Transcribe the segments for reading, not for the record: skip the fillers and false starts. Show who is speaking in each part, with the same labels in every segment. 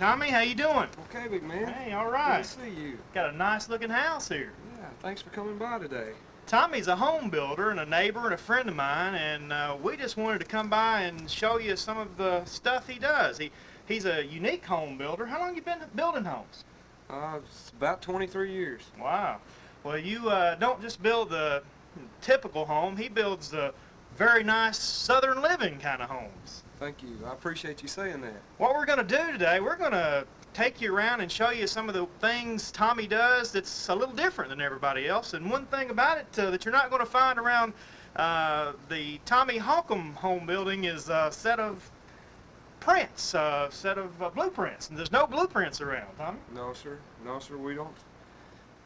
Speaker 1: Tommy, how you doing?
Speaker 2: Okay, big man.
Speaker 1: Hey, all right.
Speaker 2: Good to see you.
Speaker 1: Got a nice looking house here.
Speaker 2: Yeah, thanks for coming by today.
Speaker 1: Tommy's a home builder and a neighbor and a friend of mine, and we just wanted to come by and show you some of the stuff he does. He's a unique home builder. How long you been building homes?
Speaker 2: It's about 23 years.
Speaker 1: Wow. Well, you don't just build the typical home. He builds the very nice southern living kind of homes.
Speaker 2: Thank you. I appreciate you saying that.
Speaker 1: What we're going to do today, we're going to take you around and show you some of the things Tommy does that's a little different than everybody else. And one thing about it that you're not going to find around the Tommy Halcomb home building is a set of prints, a set of blueprints. And there's no blueprints around, Tommy.
Speaker 2: No, sir. No, sir, we don't.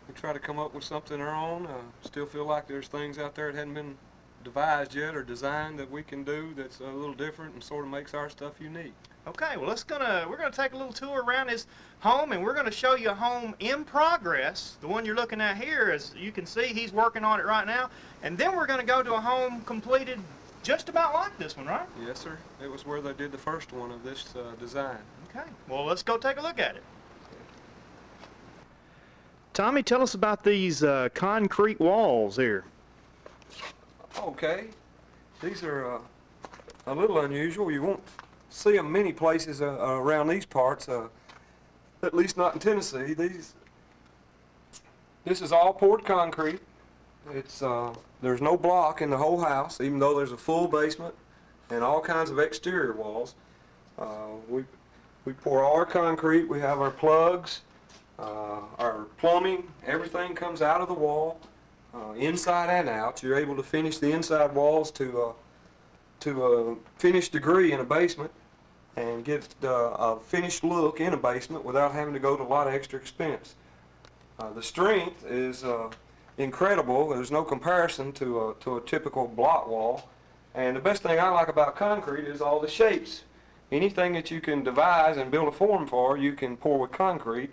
Speaker 2: We try to come up with something our own. Still feel like there's things out there that hadn't been devised yet or designed that we can do that's a little different and sort of makes our stuff unique.
Speaker 1: Okay, well we're gonna take a little tour around his home, and we're gonna show you a home in progress. The one you're looking at here, as you can see, he's working on it right now. And then we're gonna go to a home completed just about like this one, right?
Speaker 2: Yes, sir. It was where they did the first one of this design.
Speaker 1: Okay, well let's go take a look at it. Tommy, tell us about these concrete walls here.
Speaker 2: Okay. These are a little unusual. You won't see them many places around these parts, at least not in Tennessee. This is all poured concrete. There's no block in the whole house, even though there's a full basement and all kinds of exterior walls. We pour all our concrete. We have our plugs, our plumbing. Everything comes out of the wall, inside and out. You're able to finish the inside walls to a finished degree in a basement and get a finished look in a basement without having to go to a lot of extra expense. The strength is incredible. There's no comparison to a typical block wall. And the best thing I like about concrete is all the shapes. Anything that you can devise and build a form for, you can pour with concrete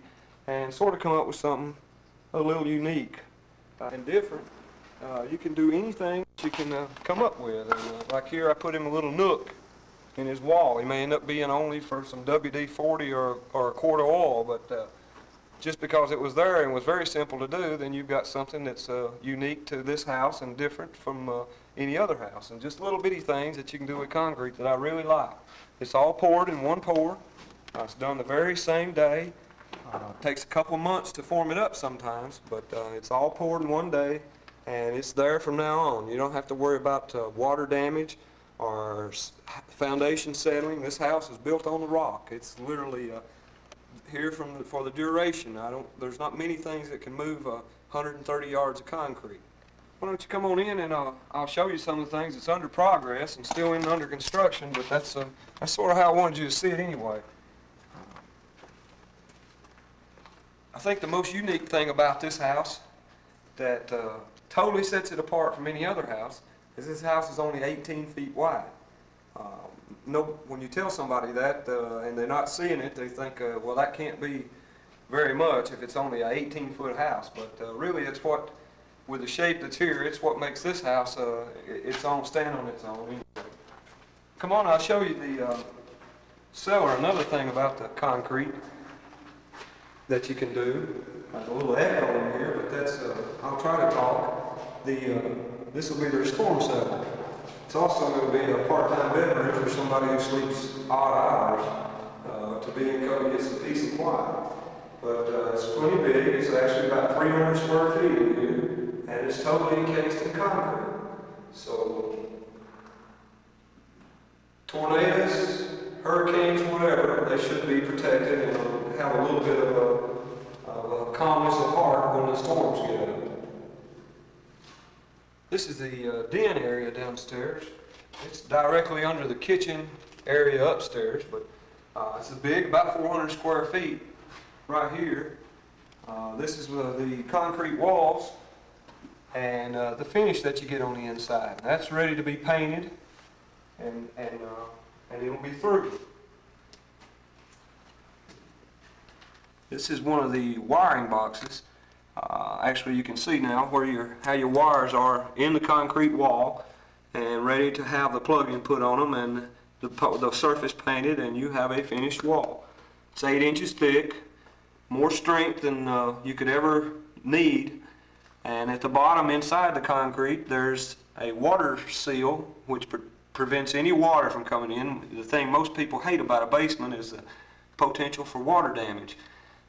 Speaker 2: and sort of come up with something a little unique and different. You can do anything that you can come up with. And, like here, I put him a little nook in his wall. He may end up being only for some WD-40 or a quart of oil, but just because it was there and was very simple to do, then you've got something that's unique to this house and different from any other house. And just little bitty things that you can do with concrete that I really like. It's all poured in one pour. It's done the very same day. It takes a couple months to form it up sometimes, but it's all poured in one day, and it's there from now on. You don't have to worry about water damage or foundation settling. This house is built on the rock. It's literally here for the duration. There's not many things that can move 130 yards of concrete. Why don't you come on in and I'll show you some of the things that's under progress and still under construction, but that's sort of how I wanted you to see it anyway. I think the most unique thing about this house that totally sets it apart from any other house is this house is only 18 feet wide. When you tell somebody that and they're not seeing it, they think, well, that can't be very much if it's only an 18-foot house. But really, it's what, with the shape that's here, it's what makes this house stand on its own. Come on, I'll show you the cellar. Another thing about the concrete that you can do. There's a little echo in here, but that's, I'll try to talk. This will be their storm cellar. It's also going to be a part-time bedroom for somebody who sleeps odd hours to be able to get some peace and quiet. But it's plenty big. It's actually about 300 square feet in here, and it's totally encased in concrete. So tornadoes, hurricanes, whatever, they should be protected and have a little bit of a calmness of heart when the storms get up. This is the den area downstairs. It's directly under the kitchen area upstairs, but it's big, about 400 square feet right here. This is the concrete walls and the finish that you get on the inside. That's ready to be painted and it'll be through. This is one of the wiring boxes. Actually, you can see now how your wires are in the concrete wall and ready to have the plug-in put on them and the surface painted, and you have a finished wall. It's 8 inches thick, more strength than you could ever need. And at the bottom inside the concrete, there's a water seal which prevents any water from coming in. The thing most people hate about a basement is the potential for water damage.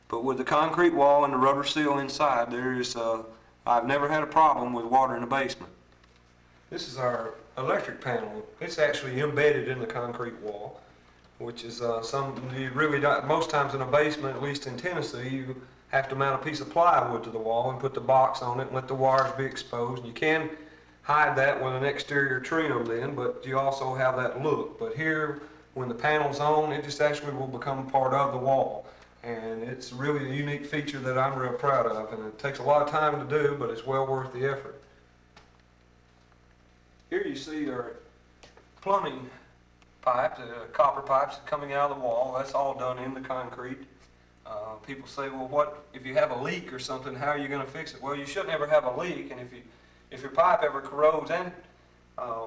Speaker 2: But with the concrete wall and the rubber seal inside, I've never had a problem with water in the basement. This is our electric panel. It's actually embedded in the concrete wall, which is something you really don't, most times in a basement, at least in Tennessee, you have to mount a piece of plywood to the wall and put the box on it and let the wires be exposed. And you can hide that with an exterior trim then, but you also have that look. But here, when the panel's on, it just actually will become part of the wall. And it's really a unique feature that I'm real proud of, and it takes a lot of time to do, but it's well worth the effort. Here you see our plumbing pipe, the copper pipes coming out of the wall. That's all done in the concrete. People say, well, what if you have a leak or something, how are you going to fix it? Well, you shouldn't ever have a leak, and if your pipe ever corrodes and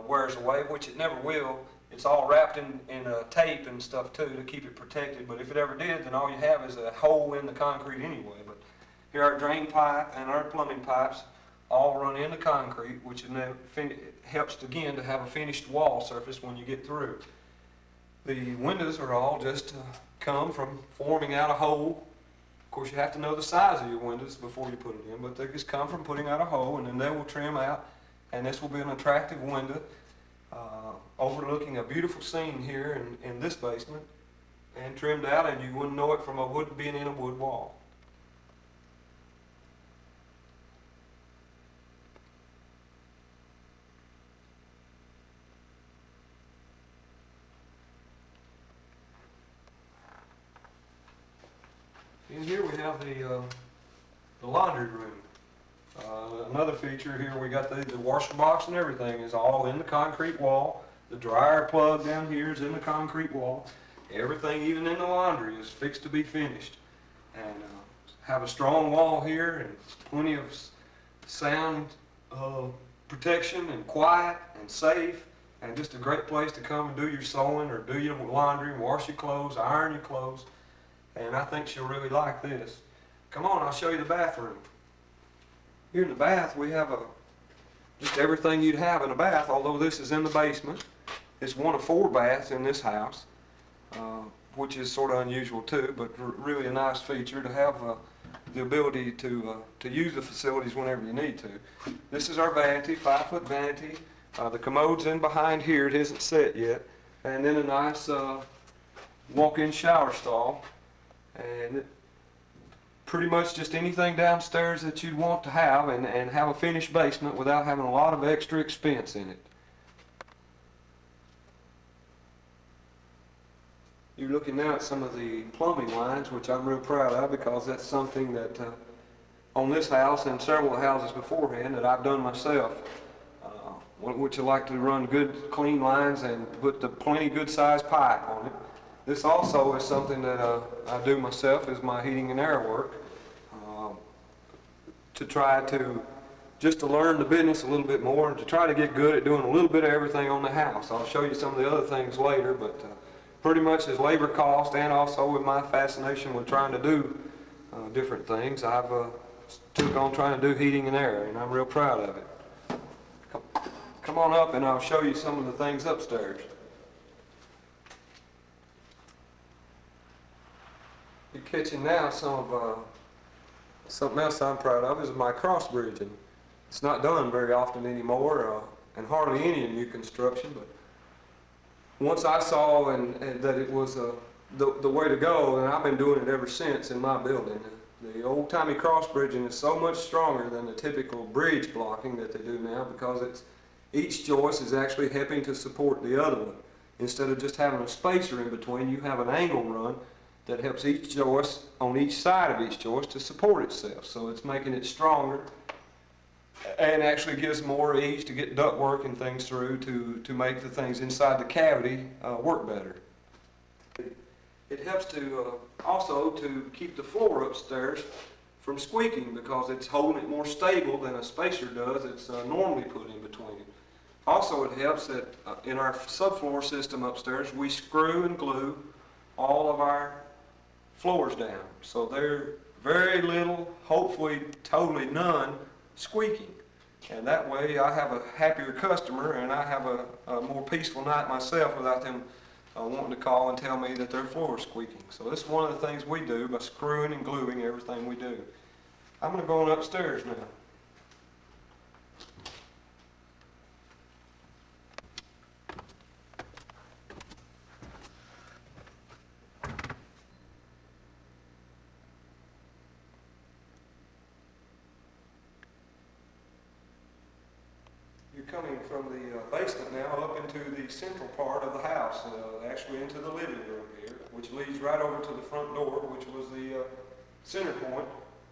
Speaker 2: wears away, which it never will, it's all wrapped in tape and stuff too to keep it protected. But if it ever did, then all you have is a hole in the concrete anyway. But here our drain pipe and our plumbing pipes all run into concrete, which helps again to have a finished wall surface when you get through. The windows are all just come from forming out a hole. Of course, you have to know the size of your windows before you put it in, but they just come from putting out a hole, and then they will trim out, and this will be an attractive window overlooking a beautiful scene here in this basement, and trimmed out, and you wouldn't know it from a wood being in a wood wall. In here we have the laundry room. Another feature here, we got the washer box and everything is all in the concrete wall. The dryer plug down here is in the concrete wall. Everything, even in the laundry, is fixed to be finished. And have a strong wall here and plenty of sound protection and quiet and safe, and just a great place to come and do your sewing or do your laundry, wash your clothes, iron your clothes. And I think she'll really like this. Come on, I'll show you the bathroom. Here in the bath, we have just everything you'd have in a bath, although this is in the basement. It's one of 4 baths in this house, which is sort of unusual too, but really a nice feature to have the ability to use the facilities whenever you need to. This is our vanity, 5-foot vanity. The commode's in behind here, it isn't set yet. And then a nice walk-in shower stall. And pretty much just anything downstairs that you'd want to have and have a finished basement without having a lot of extra expense in it. You're looking now at some of the plumbing lines, which I'm real proud of because that's something that on this house and several houses beforehand that I've done myself, which I like to run good clean lines and put the plenty good sized pipe on it. This also is something that I do myself, is my heating and air work, to try to learn the business a little bit more and to try to get good at doing a little bit of everything on the house. I'll show you some of the other things later, but pretty much as labor cost and also with my fascination with trying to do different things, I've took on trying to do heating and air, and I'm real proud of it. Come on up and I'll show you some of the things upstairs. You're catching now some of something else I'm proud of is my cross bridging. It's not done very often anymore, and hardly any in new construction. But once I saw and that it was the way to go, and I've been doing it ever since in my building. The old-timey cross bridging is so much stronger than the typical bridge blocking that they do now because each joist is actually helping to support the other one. Instead of just having a spacer in between, you have an angle run that helps each joist on each side of each joist to support itself. So it's making it stronger and actually gives more ease to get ductwork and things through to make the things inside the cavity work better. It helps to also to keep the floor upstairs from squeaking because it's holding it more stable than a spacer does. It's normally put in between it. Also, it helps that in our subfloor system upstairs, we screw and glue all of our floors down. So there's very little, hopefully totally none, squeaking. And that way I have a happier customer and I have a more peaceful night myself without them wanting to call and tell me that their floor is squeaking. So this is one of the things we do by screwing and gluing everything we do. I'm going to go on upstairs now. You're coming from the basement now up into the central part of the house, actually into the living room here, which leads right over to the front door, which was the center point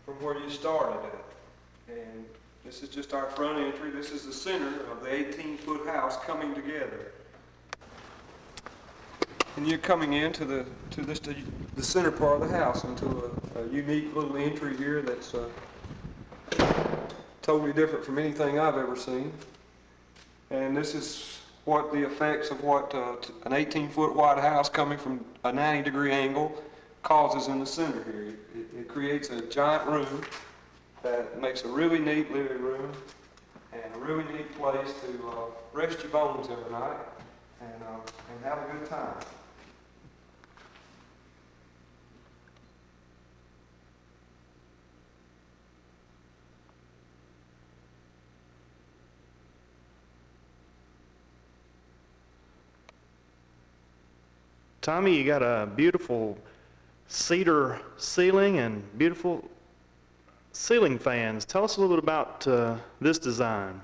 Speaker 2: from where you started at. And this is just our front entry. This is the center of the 18-foot house coming together. And you're coming into the center part of the house, into a unique little entry here that's totally different from anything I've ever seen. And this is what the effects of what an 18-foot wide house coming from a 90-degree angle causes in the center here. It creates a giant room that makes a really neat living room and a really neat place to rest your bones every night and have a good time.
Speaker 1: Tommy, you got a beautiful cedar ceiling and beautiful ceiling fans. Tell us a little bit about this design.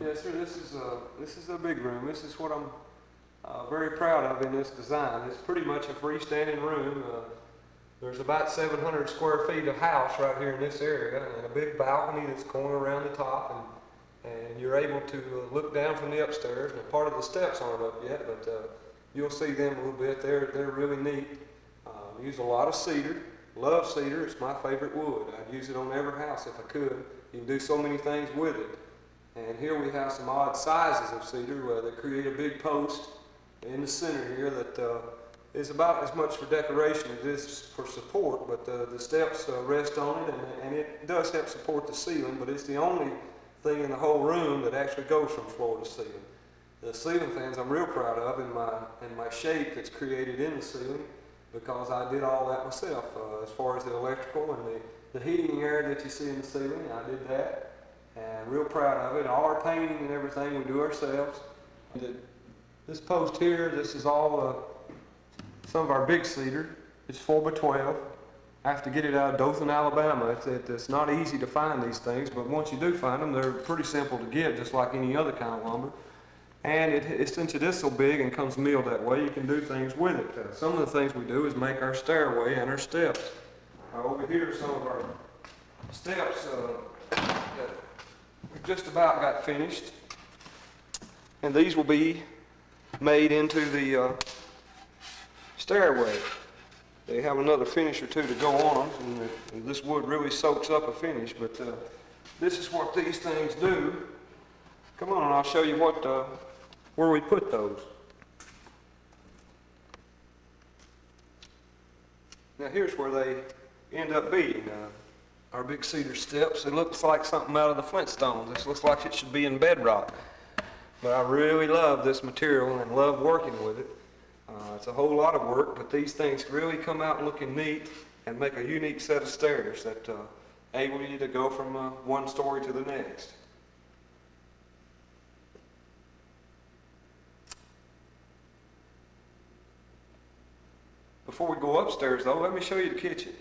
Speaker 2: Yes, sir. This is a big room. This is what I'm very proud of in this design. It's pretty much a freestanding room. There's about 700 square feet of house right here in this area, and a big balcony that's going around the top, and you're able to look down from the upstairs. And part of the steps aren't up yet, but you'll see them a little bit. They're really neat. Use a lot of cedar. Love cedar. It's my favorite wood. I'd use it on every house if I could. You can do so many things with it. And here we have some odd sizes of cedar that create a big post in the center here that is about as much for decoration as it is for support. But the steps rest on it, and it does help support the ceiling. But it's the only thing in the whole room that actually goes from floor to ceiling. The ceiling fans I'm real proud of in my shape that's created in the ceiling, because I did all that myself as far as the electrical and the heating air that you see in the ceiling. I did that, and real proud of it. All our painting and everything we do ourselves. This post here, this is all some of our big cedar. It's 4x12. I have to get it out of Dothan, Alabama. It's not easy to find these things, but once you do find them, they're pretty simple to get, just like any other kind of lumber. And since it is so big and comes milled that way, you can do things with it. Some of the things we do is make our stairway and our steps. Over here are some of our steps that we've just about got finished. And these will be made into the stairway. They have another finish or two to go on them, and this wood really soaks up a finish, but this is what these things do. Come on, and I'll show you where we put those. Now here's where they end up being. Our big cedar steps. It looks like something out of the Flintstones. This looks like it should be in bedrock. But I really love this material and love working with it. It's a whole lot of work, but these things really come out looking neat and make a unique set of stairs that enable you to go from one story to the next. Before we go upstairs, though, let me show you the kitchen.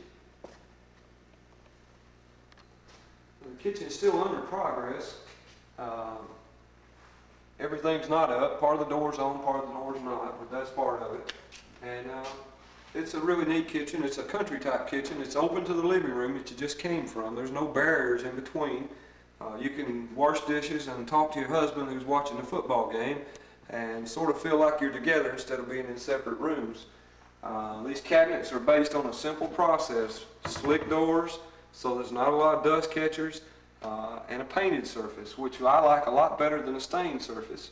Speaker 2: The kitchen is still under progress. Everything's not up. Part of the door's on, part of the door's not, but that's part of it. And it's a really neat kitchen. It's a country-type kitchen. It's open to the living room that you just came from. There's no barriers in between. You can wash dishes and talk to your husband who's watching the football game and sort of feel like you're together instead of being in separate rooms. These cabinets are based on a simple process. Slick doors, so there's not a lot of dust catchers, and a painted surface, which I like a lot better than a stained surface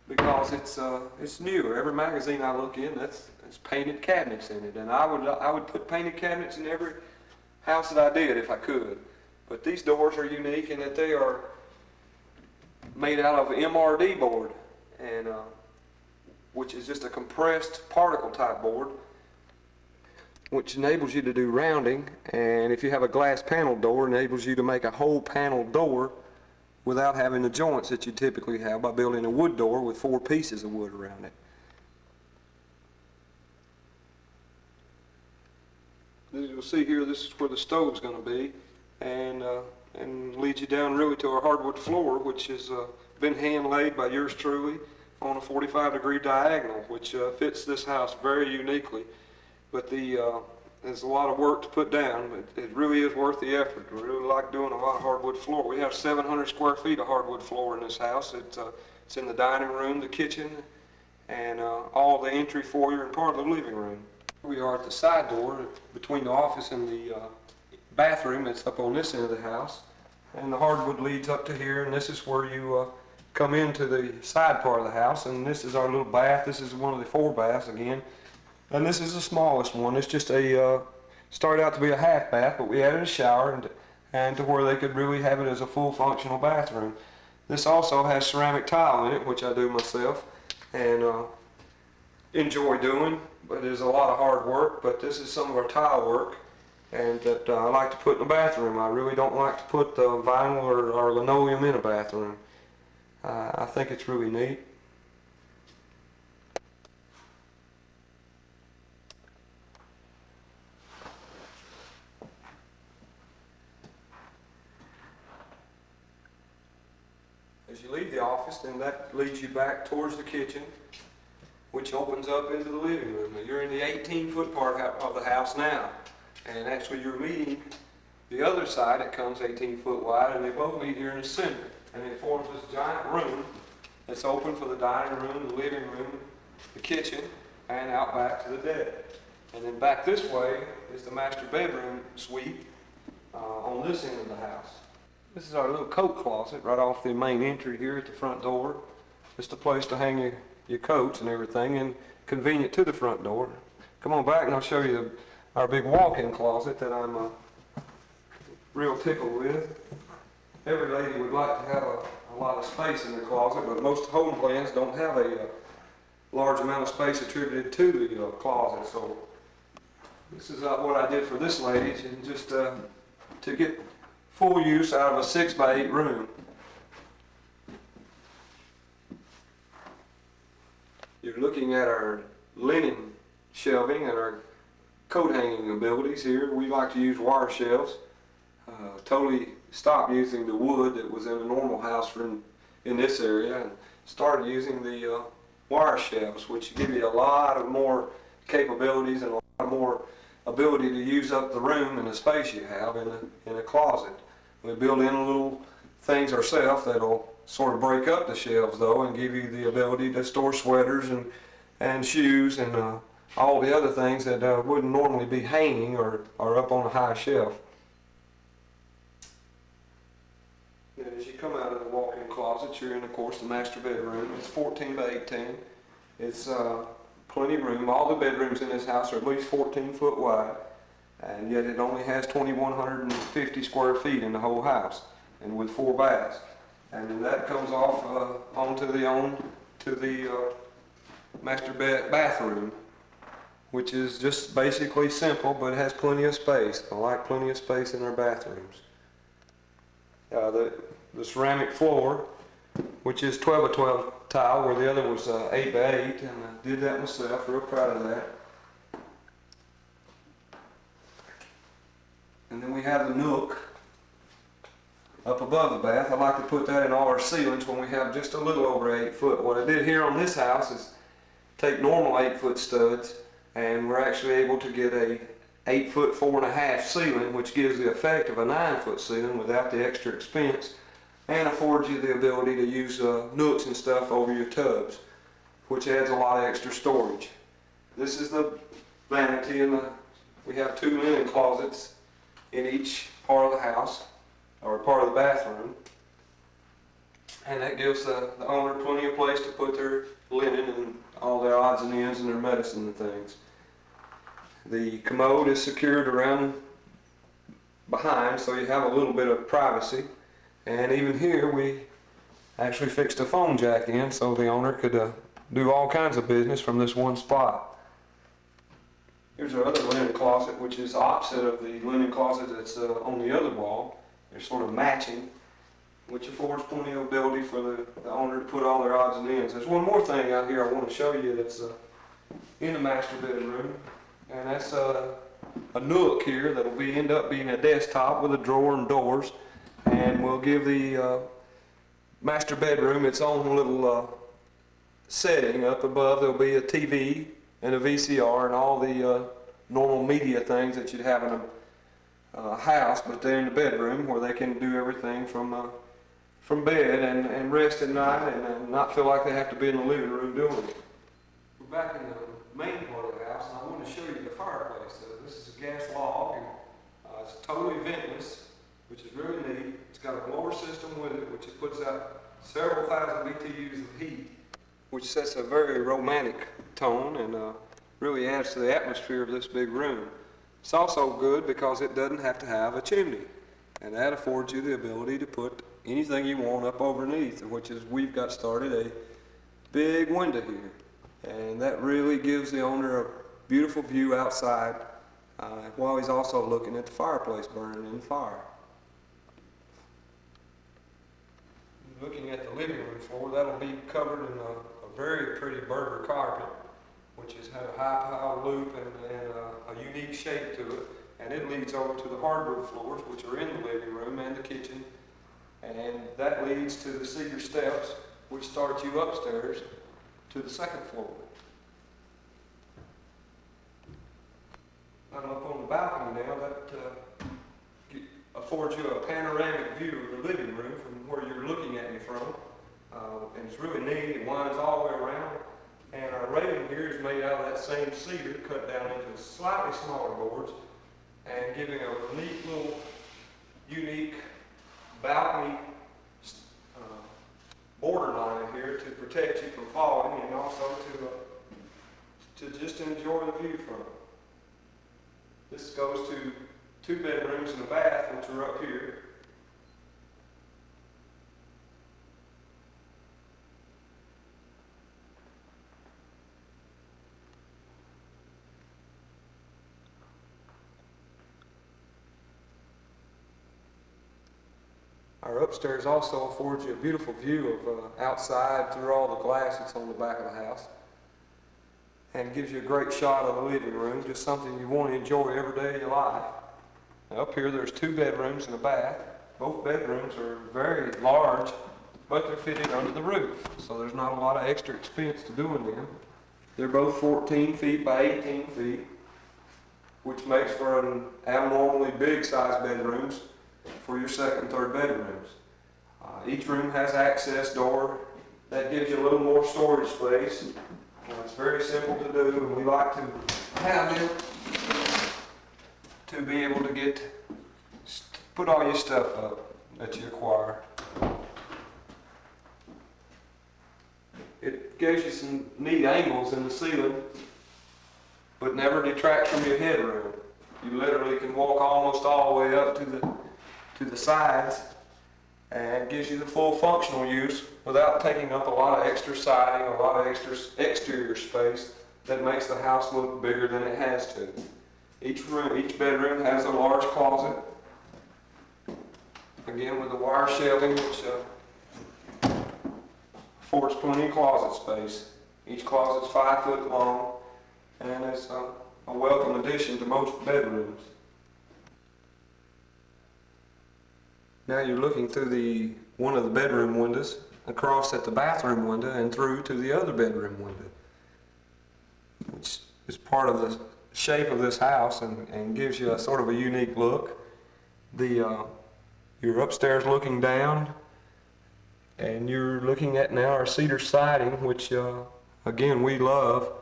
Speaker 2: because it's newer. Every magazine I look in, It's painted cabinets in it, and I would put painted cabinets in every house that I did if I could. But these doors are unique in that they are made out of MRD board, and which is just a compressed particle type board, which enables you to do rounding. And if you have a glass panel door, it enables you to make a whole panel door without having the joints that you typically have by building a wood door with 4 pieces of wood around it. As you'll see here, this is where the stove's going to be, and leads you down really to our hardwood floor, which has been hand laid by yours truly on a 45-degree diagonal, which fits this house very uniquely. But there's a lot of work to put down, but it really is worth the effort. We really like doing a lot of hardwood floor. We have 700 square feet of hardwood floor in this house. It's in the dining room, the kitchen, and all the entry foyer and part of the living room. We are at the side door between the office and the bathroom. That's up on this end of the house, and the hardwood leads up to here, and this is where you come into the side part of the house. And this is our little bath. This is one of the 4 baths again, and this is the smallest one. It's just started out to be a half bath, but we added a shower and to where they could really have it as a full functional bathroom. This also has ceramic tile in it, which I do myself and enjoy doing, but it is a lot of hard work. But this is some of our tile work, and that I like to put in the bathroom. I really don't like to put vinyl or linoleum in a bathroom. I think it's really neat. As you leave the office, then that leads you back towards the kitchen, which opens up into the living room. Now, you're in the 18-foot part of the house now, and actually you're meeting the other side. It comes 18 foot wide, and they both meet here in the center, and it forms this giant room that's open for the dining room, the living room, the kitchen, and out back to the deck. And then back this way is the master bedroom suite on this end of the house. This is our little coat closet right off the main entry here at the front door. Just a place to hang your coats and everything, and convenient to the front door. Come on back and I'll show you our big walk-in closet that I'm real tickled with. Every lady would like to have a lot of space in their closet, but most home plans don't have a large amount of space attributed to the closet. So this is what I did for this lady, just to get full use out of a 6 by 8 room. You're looking at our linen shelving and our coat hanging abilities here. We like to use wire shelves. Totally stopped using the wood that was in a normal house in this area, and started using the wire shelves, which give you a lot of more capabilities and a lot more ability to use up the room and the space you have in a closet. We build in little things ourselves that'll sort of break up the shelves though, and give you the ability to store sweaters and shoes and all the other things that wouldn't normally be hanging or up on a high shelf. And as you come out of the walk-in closet, you're in, of course, the master bedroom. It's 14 by 18. It's plenty of room. All the bedrooms in this house are at least 14 foot wide, and yet it only has 2,150 square feet in the whole house, and with 4 baths. And then that comes off onto the master bathroom, which is just basically simple, but it has plenty of space. I like plenty of space in our bathrooms. The ceramic floor, which is 12 by 12 tile, where the other was 8 by 8, and I did that myself. Real proud of that. And then we have the nook up above the bath. I like to put that in all our ceilings when we have just a little over 8 foot. What I did here on this house is take normal 8 foot studs, and we're actually able to get a 8 foot 4.5 ceiling, which gives the effect of a 9 foot ceiling without the extra expense, and affords you the ability to use nooks and stuff over your tubs, which adds a lot of extra storage. This is the vanity, and we have 2 linen closets in each part of the house, or part of the bathroom. And that gives the owner plenty of place to put their linen and all their odds and ends and their medicine and things. The commode is secured around behind, so you have a little bit of privacy. And even here we actually fixed a phone jack in so the owner could do all kinds of business from this one spot. Here's our other linen closet, which is opposite of the linen closet that's on the other wall. They're sort of matching, which affords plenty of ability for the owner to put all their odds and ends. There's one more thing out here I want to show you that's in the master bedroom, and that's a nook here that'll end up being a desktop with a drawer and doors, and will give the master bedroom its own little setting. Up above there'll be a TV and a VCR and all the normal media things that you'd have in a house, but they're in the bedroom where they can do everything from bed and rest at night and not feel like they have to be in the living room doing it. We're back in the main part of the house, and I want to show you the fireplace. This is a gas log, and it's totally ventless, which is really neat. It's got a blower system with it, which puts out several thousand BTUs of heat, which sets a very romantic tone and really adds to the atmosphere of this big room. It's also good because it doesn't have to have a chimney, and that affords you the ability to put anything you want up overneath, which is we've got started a big window here, and that really gives the owner a beautiful view outside while he's also looking at the fireplace burning in the fire. Looking at the living room floor, that'll be covered in a very pretty Berger carpet, which has had a high pile loop and a unique shape to it, and it leads over to the hardwood floors, which are in the living room and the kitchen, and that leads to the cedar steps, which start you upstairs to the second floor. I'm up on the balcony now. That affords you a panoramic view of the living room from where you're looking at me from, and it's really neat. It winds all the way around, and our railing here is made out of that same cedar cut down into slightly smaller boards, and giving a neat little unique balcony borderline here to protect you from falling, and also to just enjoy the view from it. This goes to 2 bedrooms and a bath, which are up here. Our upstairs also affords you a beautiful view of outside through all the glass that's on the back of the house, and gives you a great shot of the living room, just something you want to enjoy every day of your life. Now up here there's 2 bedrooms and a bath. Both bedrooms are very large, but they're fitted under the roof, so there's not a lot of extra expense to doing them. They're both 14 feet by 18 feet, which makes for an abnormally big size bedrooms for your second and third bedrooms. Each room has access door that gives you a little more storage space. It's very simple to do, and we like to have them to be able to put all your stuff up that you acquire. It gives you some neat angles in the ceiling, but never detract from your headroom. You literally can walk almost all the way up to the sides, and gives you the full functional use without taking up a lot of extra siding, a lot of extra exterior space that makes the house look bigger than it has to. Each bedroom has a large closet, again with the wire shelving, which affords plenty of closet space. Each closet's 5 foot long, and it's a welcome addition to most bedrooms. Now you're looking through one of the bedroom windows, across at the bathroom window, and through to the other bedroom window, which is part of the shape of this house and gives you a sort of a unique look. You're upstairs looking down, and you're looking at now our cedar siding, which again we love,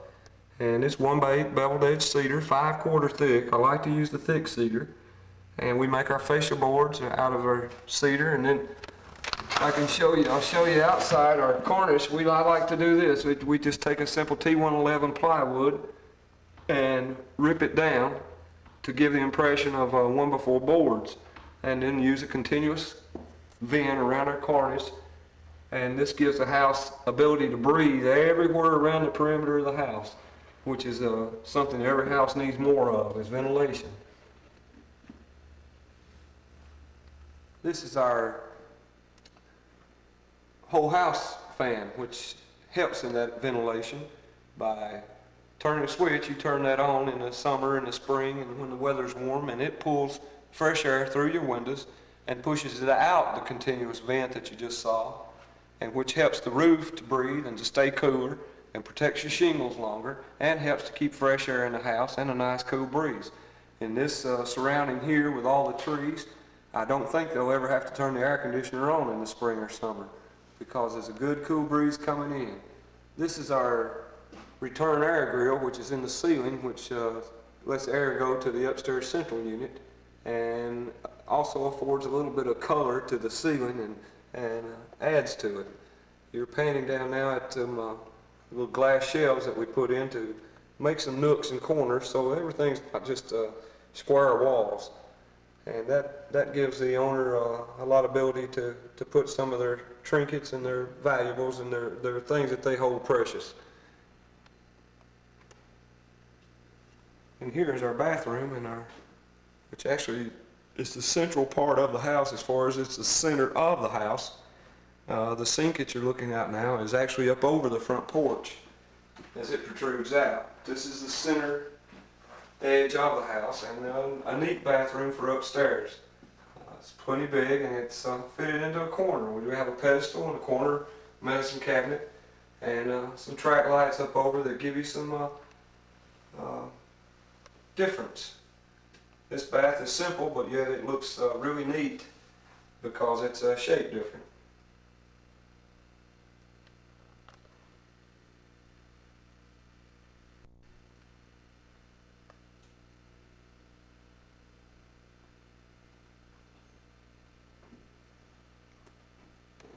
Speaker 2: and it's 1x8 beveled edge cedar, 5/4 thick. I like to use the thick cedar. And we make our fascia boards out of our cedar, and then I can show you, I'll show you outside our cornice. I like to do this. We just take a simple T111 plywood and rip it down to give the impression of 1x4 boards, and then use a continuous vent around our cornice. And this gives the house ability to breathe everywhere around the perimeter of the house, which is something every house needs more of, is ventilation. This is our whole house fan, which helps in that ventilation by turning a switch. You turn that on in the summer and the spring and when the weather's warm, and it pulls fresh air through your windows and pushes it out the continuous vent that you just saw, and which helps the roof to breathe and to stay cooler and protects your shingles longer and helps to keep fresh air in the house and a nice cool breeze. In this surrounding here with all the trees, I don't think they'll ever have to turn the air conditioner on in the spring or summer because there's a good cool breeze coming in. This is our return air grill, which is in the ceiling, which lets air go to the upstairs central unit and also affords a little bit of color to the ceiling and adds to it. You're painting down now at some little glass shelves that we put in to make some nooks and corners so everything's not just square walls. And that gives the owner a lot of ability to put some of their trinkets and their valuables and their things that they hold precious. And here's our bathroom, which actually is the central part of the house as far as it's the center of the house. The sink that you're looking at now is actually up over the front porch as it protrudes out. This is the center edge of the house, and a neat bathroom for upstairs. It's plenty big, and it's fitted into a corner. We have a pedestal in a corner medicine cabinet and some track lights up over that give you some difference. This bath is simple, but yet it looks really neat because it's shaped different.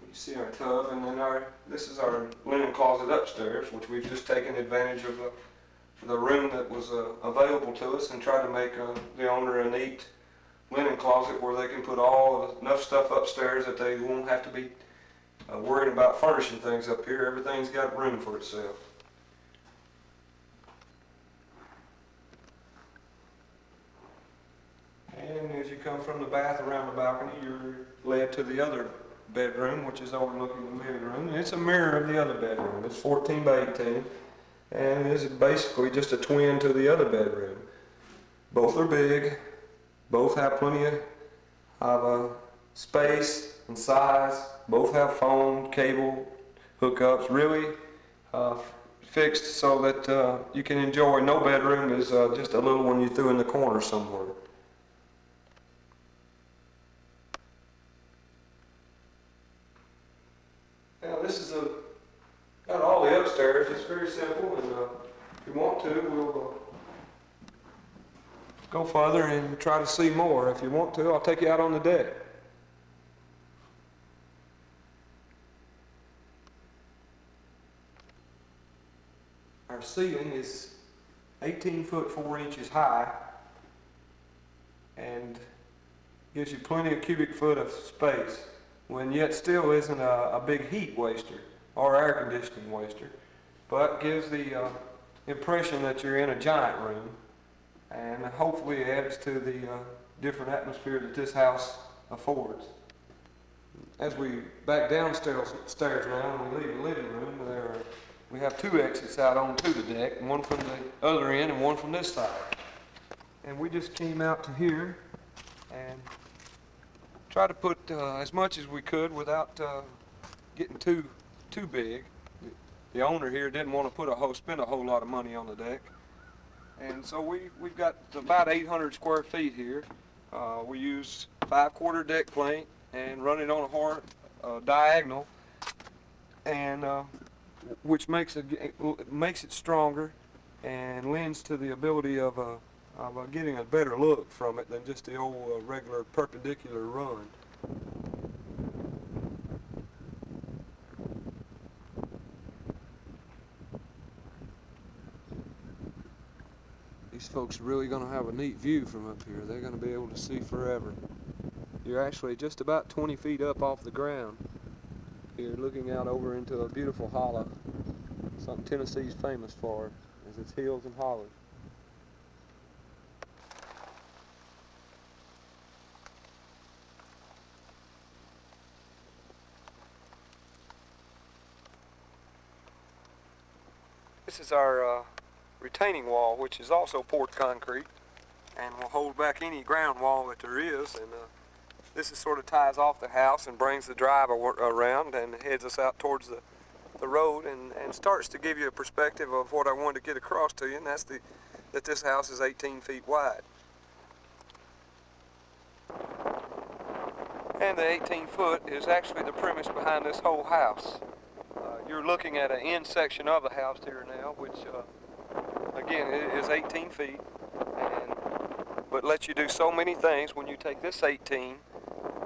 Speaker 2: You see our tub, and then this is our linen closet upstairs, which we've just taken advantage of the room that was available to us and tried to make the owner a neat linen closet where they can put enough stuff upstairs that they won't have to be worried about furnishing things up here. Everything's got room for itself. And as you come from the bath around the balcony, you're led to the other bedroom, which is overlooking the living room. And it's a mirror of the other bedroom. It's 14 by 18. And it is basically just a twin to the other bedroom. Both are big, both have plenty of space and size, both have phone, cable, hookups, really fixed so that you can enjoy. No bedroom is just a little one you threw in the corner somewhere. Now this is got all the upstairs. It's very simple, and if you want to, we'll go further and try to see more. If you want to, I'll take you out on the deck. Our ceiling is 18 foot 4 inches high and gives you plenty of cubic foot of space, when yet still isn't a big heat waster or air conditioning waster, but gives the impression that you're in a giant room, and hopefully adds to the different atmosphere that this house affords. As we back downstairs now and we leave the living room, we have two exits out onto the deck, one from the other end and one from this side. And we just came out to here and tried to put as much as we could without getting too big. The owner here didn't want to spend a whole lot of money on the deck, and so we've got about 800 square feet here. We use 5/4 deck plank and run it on a diagonal, and which makes it stronger and lends to the ability of getting a better look from it than just the old regular perpendicular run. these folks are really going to have a neat view from up here. They're going to be able to see forever. You're actually just about 20 feet up off the ground. You're looking out over into a beautiful hollow, something Tennessee's famous for, is its hills and hollows. This is our retaining wall, which is also poured concrete and will hold back any ground wall that there is. And this is sort of ties off the house and brings the drive around and heads us out towards the road and starts to give you a perspective of what I wanted to get across to you, and that's that this house is 18 feet wide. And the 18 foot is actually the premise behind this whole house. You're looking at an end section of the house here now, which again is 18 feet, but lets you do so many things when you take this 18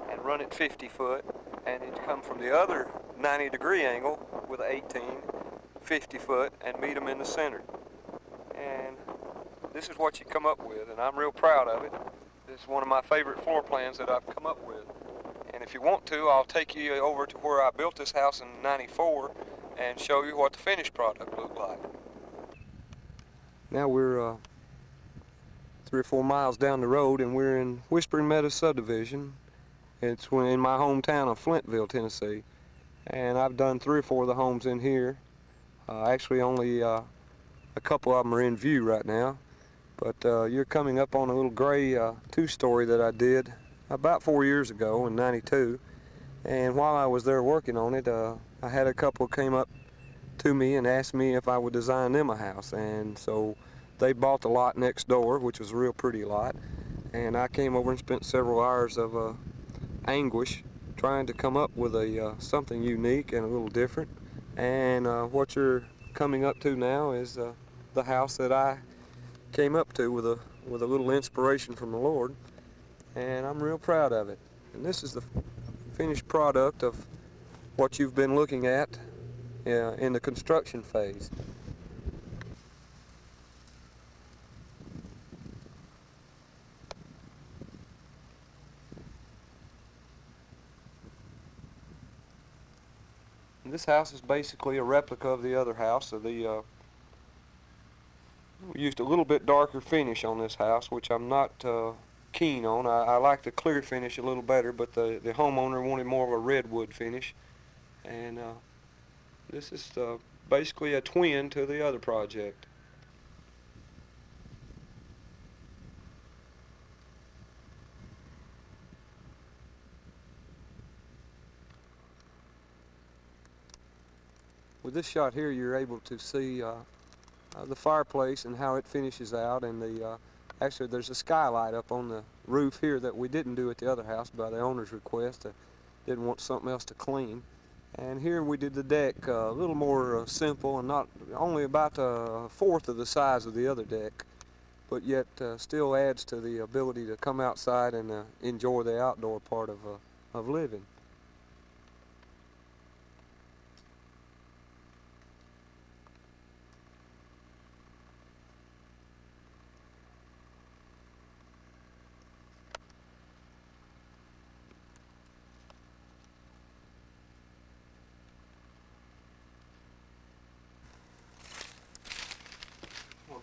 Speaker 2: and run it 50 foot, and then you come from the other 90-degree angle with an 18, 50 foot, and meet them in the center. And this is what you come up with, and I'm real proud of it. This is one of my favorite floor plans that I've come up with. And if you want to, I'll take you over to where I built this house in '94 and show you what the finished product looked like. Now we're 3 or 4 miles down the road, and we're in Whispering Meadows subdivision. It's in my hometown of Flintville, Tennessee. And I've done 3 or 4 of the homes in here. Actually, only a couple of them are in view right now. But you're coming up on a little gray 2-story that I did about 4 years ago in '92. And while I was there working on it, I had a couple came up to me and asked me if I would design them a house. And so they bought the lot next door, which was a real pretty lot. And I came over and spent several hours of anguish trying to come up with something unique and a little different. And what you're coming up to now is the house that I came up to with a little inspiration from the Lord, and I'm real proud of it. And this is the finished product of what you've been looking at in the construction phase. And this house is basically a replica of the other house. So we used a little bit darker finish on this house, which I'm not keen on. I like the clear finish a little better, but the homeowner wanted more of a redwood finish. And this is basically a twin to the other project. With this shot here, you're able to see the fireplace and how it finishes out, and actually there's a skylight up on the roof here that we didn't do at the other house by the owner's request. Didn't want something else to clean. And here we did the deck a little more simple, and not only about a fourth of the size of the other deck, but yet still adds to the ability to come outside and enjoy the outdoor part of living.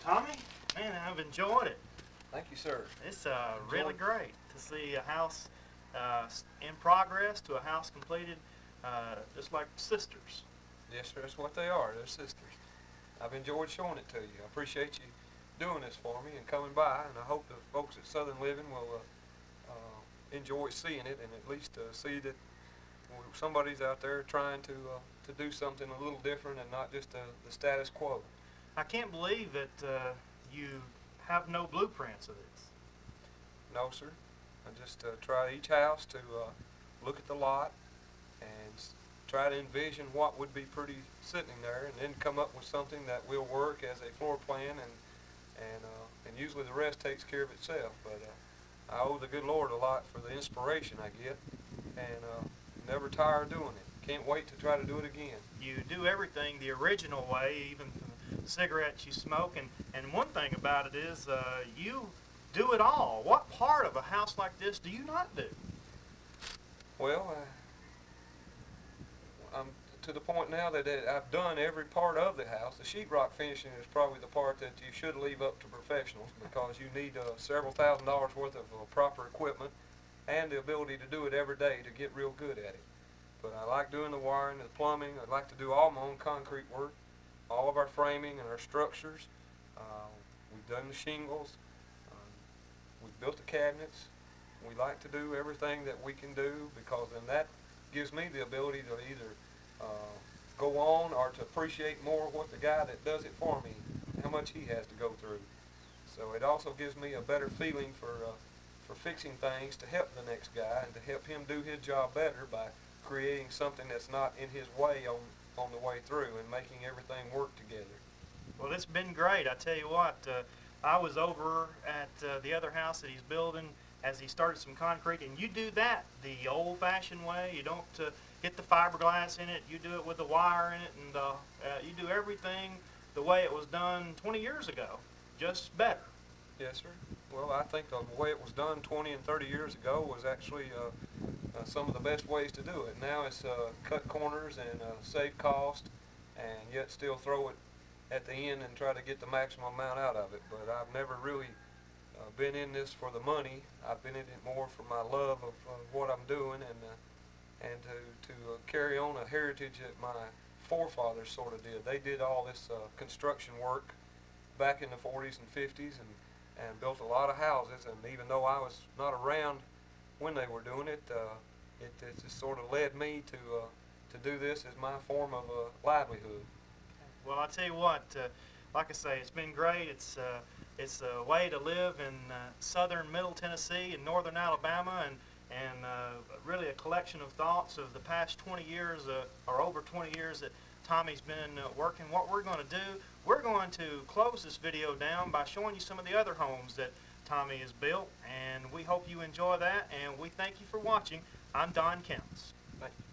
Speaker 1: Tommy, man, I've enjoyed it.
Speaker 2: Thank you, sir.
Speaker 1: It's really great to see a house in progress to a house completed, just like sisters.
Speaker 2: Yes, sir, that's what they are. They're sisters. I've enjoyed showing it to you. I appreciate you doing this for me and coming by, and I hope the folks at Southern Living will enjoy seeing it, and at least see that somebody's out there trying to do something a little different and not just the status quo.
Speaker 1: I can't believe that you have no blueprints of this.
Speaker 2: No, sir. I just try each house to look at the lot and try to envision what would be pretty sitting there, and then come up with something that will work as a floor plan, and usually the rest takes care of itself. But I owe the good Lord a lot for the inspiration I get, and never tire of doing it. Can't wait to try to do it again.
Speaker 1: You do everything the original way, even cigarettes you smoke, and one thing about it is you do it all. What part of a house like this do you not do?
Speaker 2: Well, I'm to the point now that I've done every part of the house. The sheetrock finishing is probably the part that you should leave up to professionals, because you need several $1,000s worth of proper equipment and the ability to do it every day to get real good at it. But I like doing the wiring, the plumbing. I like to do all my own concrete work, all of our framing and our structures. We've done the shingles. We've built the cabinets. We like to do everything that we can do, because then that gives me the ability to either go on or to appreciate more what the guy that does it for me, how much he has to go through. So it also gives me a better feeling for fixing things to help the next guy and to help him do his job better by creating something that's not in his way on the way through and making everything work together.
Speaker 1: Well, it's been great. I tell you what, I was over at the other house that he's building as he started some concrete, and you do that the old-fashioned way. You don't get the fiberglass in it. You do it with the wire in it, and you do everything the way it was done 20 years ago, just better.
Speaker 2: Yes, sir. Well, I think the way it was done 20 and 30 years ago was actually some of the best ways to do it. Now it's cut corners and save cost, and yet still throw it at the end and try to get the maximum amount out of it. But I've never really been in this for the money. I've been in it more for my love of what I'm doing, and to carry on a heritage that my forefathers sort of did. They did all this construction work back in the 40s and 50s, and built a lot of houses. And even though I was not around when they were doing it, it just sort of led me to do this as my form of livelihood.
Speaker 1: Well, I tell you what, like I say, it's been great. It's a way to live in southern Middle Tennessee and northern Alabama, and really a collection of thoughts of the past 20 years or over 20 years that Tommy's been working. What we're going to do, we're going to close this video down by showing you some of the other homes that Tommy has built, and we hope you enjoy that, and we thank you for watching. I'm Don Counts.
Speaker 2: Thank you.